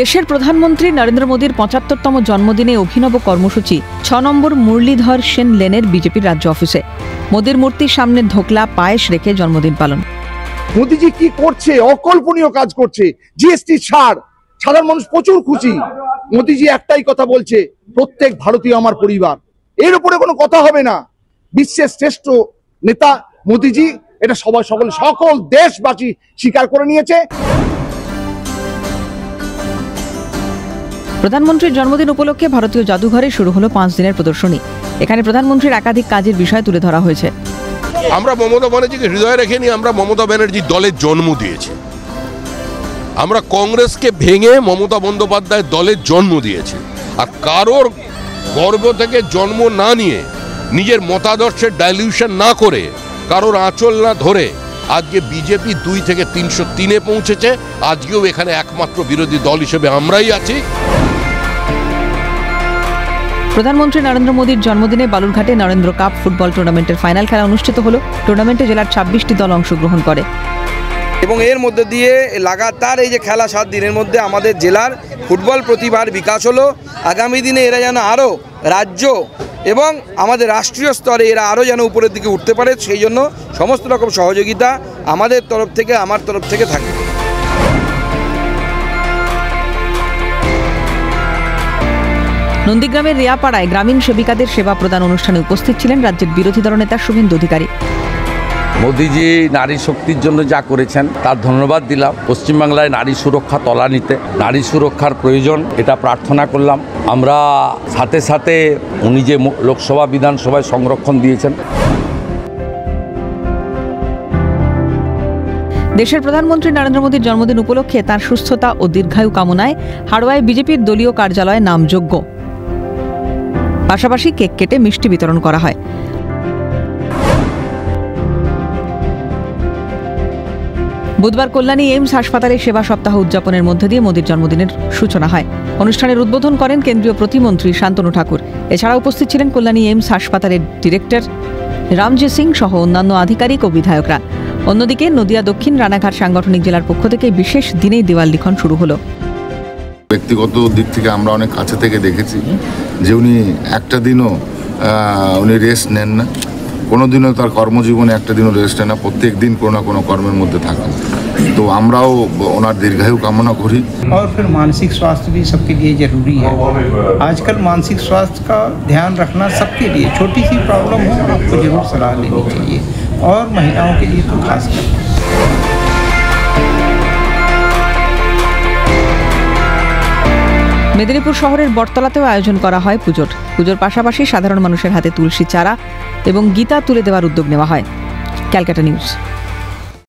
দেশের প্রধানমন্ত্রী নরেন্দ্র মোদীর ৭৫তম জন্মদিনে অভিনব কর্মসূচি ৬ নম্বর মুরলীধর সেন লেনের বিজেপির রাজ্য অফিসে। মোদীর মূর্তির সামনে ধোকলা পায়েস রেখে জন্মদিন পালন। মোদীজি কি করছে? অকল্পনীয় কাজ করছে। জিএসটি ছাড়, সাধারণ মানুষ প্রচুর খুশি। মোদীজি একটাই কথা বলছে, প্রত্যেক ভারতীয় আমার পরিবার। এর উপরে কোনো কথা হবে না। বিশ্বের শ্রেষ্ঠ নেতা মোদীজি, এটা সকল দেশবাসী স্বীকার করে নিয়েছে। প্রধানমন্ত্রীর জন্মদিন উপলক্ষে ভারতীয় জাদুঘরে শুরু হলো 5 দিনের প্রদর্শনী। এখানে প্রধানমন্ত্রীর একাধিক কাজের বিষয় তুলে ধরা হয়েছে। আমরা মমতা ব্যানার্জিকে হৃদয়ে রেখে নিয়ে আমরা মমতা ব্যানার্জির দলের জন্ম দিয়েছি। আমরা কংগ্রেসকে ভেঙে মমতা বন্দ্যোপাধ্যায়ের দলের জন্ম দিয়েছি। আর কারোর গর্ব থেকে জন্ম না নিয়ে, নিজের মতাদর্শের ডাইলিউশন না করে, কারোর আঁচল না ধরে আজকে বিজেপি 2 থেকে 303-এ পৌঁছেছে। আজকেও এখানে একমাত্র বিরোধী দল হিসেবে আমরাই আছি। প্রধানমন্ত্রী নরেন্দ্র মোদীর জন্মদিনে বালুরঘাটে নরেন্দ্র কাপ ফুটবল টুর্নামেন্টের ফাইনাল খেলা অনুষ্ঠিত হলো। টুর্নামেন্টে জেলার 26টি দল অংশগ্রহণ করে এবং এর মধ্যে দিয়ে লাগাতার এই যে খেলা 7 দিনের মধ্যে আমাদের জেলার ফুটবল প্রতিভার বিকাশ হলো। আগামী দিনে এরা যেন আরও রাজ্য এবং আমাদের রাষ্ট্রীয় স্তরে এরা আরও যেন উপরের দিকে উঠতে পারে, সেই জন্য সমস্ত রকম সহযোগিতা আমাদের তরফ থেকে, আমার তরফ থেকে থাকে। নন্দীগ্রামের রিয়াপাড়ায় গ্রামীণ সেবিকাদের সেবা প্রদান অনুষ্ঠানে উপস্থিত ছিলেন রাজ্যের বিরোধী দলনেতা শুভেন্দু অধিকারী। মোদীজি নারী শক্তির জন্য যা করেছেন তার ধন্যবাদ দিলাম। পশ্চিমবাংলায় নারী সুরক্ষা তলানিতে, নারী সুরক্ষার প্রয়োজন, এটা প্রার্থনা করলাম। আমরা সাথে সাথে উনি যে লোকসভা বিধানসভায় সংরক্ষণ দিয়েছেন। দেশের প্রধানমন্ত্রী নরেন্দ্র মোদীর জন্মদিন উপলক্ষে তাঁর সুস্থতা ও দীর্ঘায়ু কামনায় হাড়োয়ায় বিজেপির দলীয় কার্যালয়ে নামযজ্ঞ, পাশাপাশি কেক কেটে মিষ্টি বিতরণ করা হয়। বুধবার কল্যাণী এইমস হাসপাতালে সেবা সপ্তাহ উদযাপনের মধ্যে দিয়ে মোদীর জন্মদিনের সূচনা হয়। অনুষ্ঠানের উদ্বোধন করেন কেন্দ্রীয় প্রতিমন্ত্রী শান্তনু ঠাকুর। এছাড়া উপস্থিত ছিলেন কল্যাণী এইমস হাসপাতালের ডিরেক্টর রামজি সিং সহ অন্যান্য আধিকারিক ও বিধায়করা। অন্যদিকে নদিয়া দক্ষিণ রানাঘাট সাংগঠনিক জেলার পক্ষ থেকে বিশেষ দিনেই দেওয়াল লিখন শুরু হলো। ব্যক্তিগত দিক থেকে আমরা অনেক কাছে থেকে দেখেছি যে উনি একটা দিনও উনি রেস্ট নেন না, কোনোদিনও তার কর্মজীবনে একটা দিনও রেস্ট নেন না, প্রত্যেক দিন কোনো না কোনো কর্মের মধ্যে থাকেন। তো আমরাও ওনার দীর্ঘায়ু কামনা করি। और फिर मानसिक स्वास्थ्य भी सबके लिए जरूरी है। आजकल मानसिक स्वास्थ्य का ध्यान रखना सबके लिए, छोटी सी प्रॉब्लम हो आपको जरूर सलाह लेनी चाहिए, और महिलाओं के लिए तो खासकर। মেদিনীপুর শহরের বটতলাতেও আয়োজন করা হয় পুজোর পাশাপাশি সাধারণ মানুষের হাতে তুলসী চারা এবং গীতা তুলে দেওয়ার উদ্যোগ নেওয়া হয়। ক্যালকাটা নিউজ।